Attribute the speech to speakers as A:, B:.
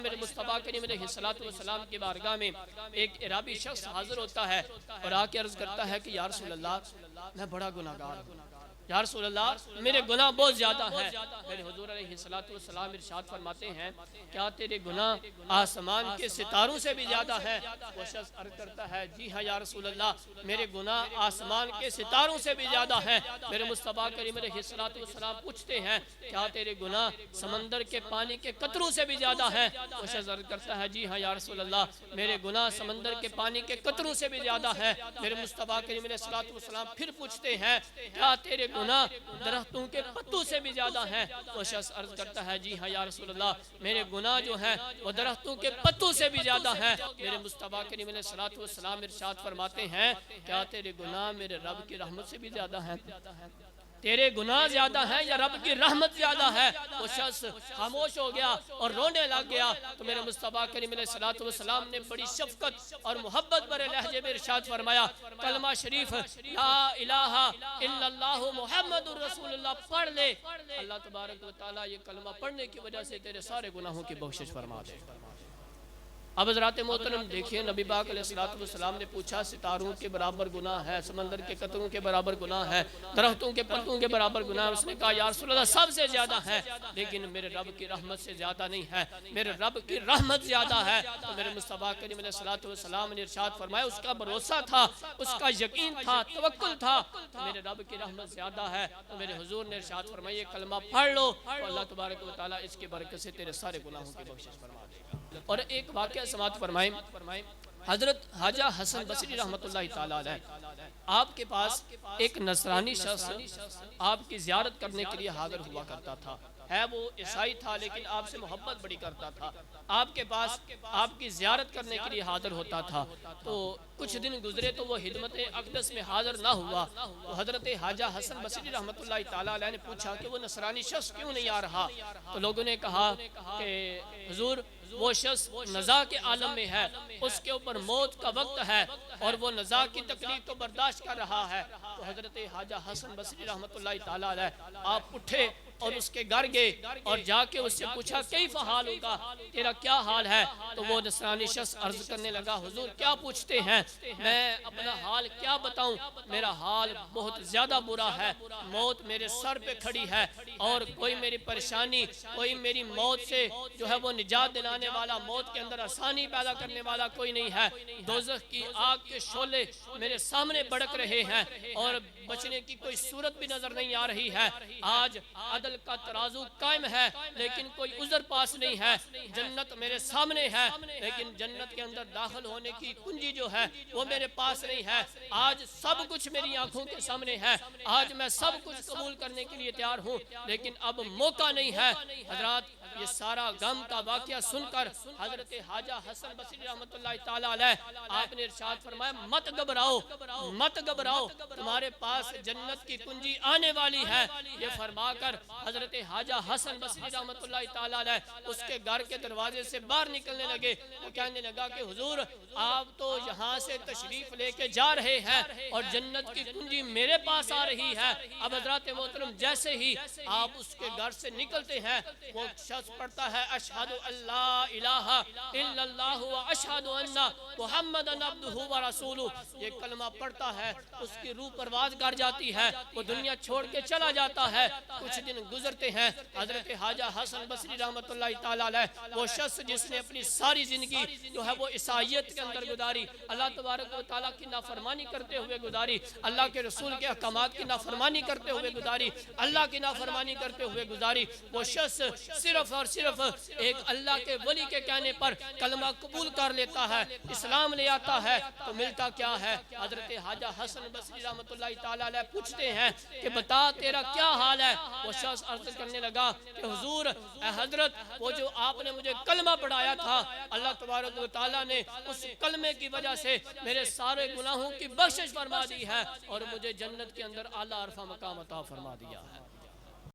A: میرے مصطفیٰ کریم علیہ السلام کی بارگاہ میں ایک عرابی شخص حاضر ہوتا ہے اور آ کے عرض کرتا ہے کہ یا رسول اللہ میں بڑا گناہگار ہوں، یا رسول اللہ میرے گناہ بہت زیادہ ہیں۔ میرے حضور علیہ السلام ارشاد فرماتے ہیں کیا تیرے گناہ آسمان کے ستاروں سے بھی زیادہ ہیں؟ وہ شخص عرض کرتا ہے جی ہاں یا رسول اللہ میرے گناہ آسمان کے ستاروں سے بھی زیادہ ہیں۔ میرے مصطفیٰ کریم علیہ السلام پوچھتے ہیں کیا تیرے گناہ سمندر کے پانی کے قطروں سے بھی زیادہ ہیں؟ وہ شخص عرض کرتا ہے جی ہاں یا رسول اللہ میرے گناہ سمندر کے پانی کے قطروں سے بھی زیادہ ہیں۔ میرے مصطفیٰ کریم علیہ السلام پھر پوچھتے ہیں کیا تیرے گناہ درختوں کے پتوں سے بھی زیادہ ہیں؟ وہ شخص عرض کرتا ہے جی ہاں یا رسول اللہ میرے گناہ جو ہیں وہ درختوں کے پتوں سے بھی زیادہ ہیں۔ میرے مصطفیٰ کریم علیہ السلام ارشاد فرماتے ہیں کیا تیرے گناہ میرے رب کی رحمت سے بھی زیادہ ہیں؟ تیرے گناہ زیادہ ہیں یا رب کی رحمت زیادہ ہے؟ وہ شخص خاموش ہو گیا اور رونے لگ گیا۔ تو میرے مصطفیٰ کریم علیہ السلام نے بڑی شفقت اور محبت بھرے لہجے میں ارشاد فرمایا کلمہ شریف لا الہ الا اللہ محمد الرسول اللہ پڑھ لے، اللہ تبارک و تعالیٰ یہ کلمہ پڑھنے کی وجہ سے تیرے سارے گناہوں کی بخشش فرما دے۔ اب حضرات محترم دیکھیں نبی پاک علیہ السلام نے پوچھا ستاروں کے برابر گناہ ہے، سمندر کے قطروں کے برابر گناہ ہے، درختوں کے پتوں کے برابر گناہ ہے؟ اس نے کہا یا رسول اللہ سب سے زیادہ ہے لیکن میرے رب کی رحمت سے زیادہ نہیں ہے، میرے رب کی رحمت زیادہ ہے۔ تو میرے مصطفیٰ کریم علیہ السلام نے ارشاد فرمایا اس کا بھروسہ تھا، اس کا یقین تھا، توکل تھا میرے رب کی رحمت زیادہ ہے۔ تو میرے حضور نے ارشاد فرمایا یہ کلمہ پڑھ لو تو اللہ تبارک و تعالیٰ اس کی برکت سے تیرے سارے گناہوں کی بخشش فرما دے گا۔ اور ایک واقعہ سماعت فرمائیں، حضرت خواجہ حسن بصری رحمت اللہ تعالیٰ علیہ آپ کے پاس ایک نصرانی شخص آپ کی زیارت کرنے کے لیے حاضر ہوا کرتا تھا۔ ہے وہ عیسائی تھا لیکن آپ سے محبت بڑی کرتا تھا، آپ کے پاس آپ کی زیارت کرنے کے لیے حاضر ہوتا تھا۔ تو کچھ دن گزرے تو وہ خدمت اقدس میں حاضر نہ ہوا۔ تو حضرت خواجہ حسن بصری رحمت اللہ تعالیٰ علیہ نے پوچھا کہ وہ نصرانی شخص کیوں نہیں آ رہا؟ تو لوگوں نے کہا کہ حضور وہ شخص نزا کے عالم میں ہے، اس کے اوپر موت کا وقت ہے اور وہ نزا کی تکلیف تو برداشت کر رہا ہے۔ تو حضرت خواجہ حسن بصری رحمت اللہ تعالیٰ علیہ آپ اٹھے اور اس کے گھر گئے اور جا کے اس سے پوچھا کیف حال ہوگا، تیرا کیا حال ہے؟ تو وہ نصرانی شخص عرض کرنے لگا حضور کیا پوچھتے ہیں، میں اپنا حال کیا بتاؤں، میرا حال بہت زیادہ برا ہے، موت میرے سر پہ کھڑی ہے اور کوئی میری پریشانی، کوئی میری موت سے جو ہے وہ نجات دلانے والا، موت کے اندر آسانی پیدا کرنے والا کوئی نہیں ہے۔ دوزخ کی آگ کے شعلے میرے سامنے بڑک رہے ہیں اور بچنے کی کوئی صورت بھی نظر نہیں آ رہی ہے۔ آج عدل کا ترازو قائم ہے لیکن کوئی عذر پاس نہیں ہے، جنت میرے سامنے ہے لیکن جنت کے اندر داخل ہونے کی کنجی جو ہے وہ میرے پاس نہیں ہے۔ آج سب کچھ میری آنکھوں کے سامنے ہے، آج میں سب کچھ قبول کرنے کے لیے تیار ہوں لیکن اب موقع نہیں ہے۔ حضرات یہ سارا غم کا واقعہ سن کر حضرت خواجہ حسن بصری رحمت اللہ تعالیٰ علیہ آپ نے ارشاد فرمایا مت گھبراؤ، مت گھبراؤ، تمہارے پاس جنت کی کنجی آنے والی ہے۔ یہ فرما کر حضرت خواجہ حسن بصری رحمت اللہ تعالیٰ علیہ اس کے گھر کے دروازے سے باہر نکلنے لگے۔ وہ کہنے لگا کہ حضور آپ تو یہاں سے تشریف لے کے جا رہے ہیں اور جنت کی کنجی میرے پاس آ رہی ہے۔ اب حضرات محترم جیسے ہی آپ اس کے گھر سے نکلتے ہیں وہ شخص پڑھتا ہے اشہد اللہ الہ الا اللہ و اشہد ان محمدن عبدہ و رسولہ، یہ کلمہ پڑھتا ہے اس کی روح پرواز کر جاتی ہے، وہ دنیا چھوڑ کے چلا جاتا ہے۔ کچھ دن گزرتے ہیں، حضرت خواجہ حسن بصری رحمت اللہ تعالیٰ علیہ وہ شخص جس نے اپنی ساری زندگی جو ہے وہ عیسائیت کے اندر گزاری، اللہ تبارک و تعالیٰ کی نافرمانی کرتے ہوئے گزاری، اللہ کے رسول کے احکامات کی نافرمانی کرتے ہوئے گزاری، اللہ کی نافرمانی کرتے ہوئے گزاری، وہ شخص صرف اور صرف ایک اللہ کے ولی کے کہنے پر کلمہ قبول کر لیتا ہے، اسلام لے آتا ہے۔ تو ملتا کیا ہے؟ حضرت خواجہ حسن بصری رحمت اللہ تعالیٰ علیہ پوچھتے ہیں کہ بتا تیرا کیا حال ہے؟ وہ شخص عرض کرنے لگا کہ حضور اے حضرت وہ جو آپ نے مجھے کلمہ پڑھایا تھا اللہ تبارک و تعالیٰ نے اس کلمے کی وجہ سے میرے سارے گناہوں کی بخشش فرما دی ہے اور مجھے جنت کے اندر اعلیٰ عرفہ مقام عطا فرما دیا ہے۔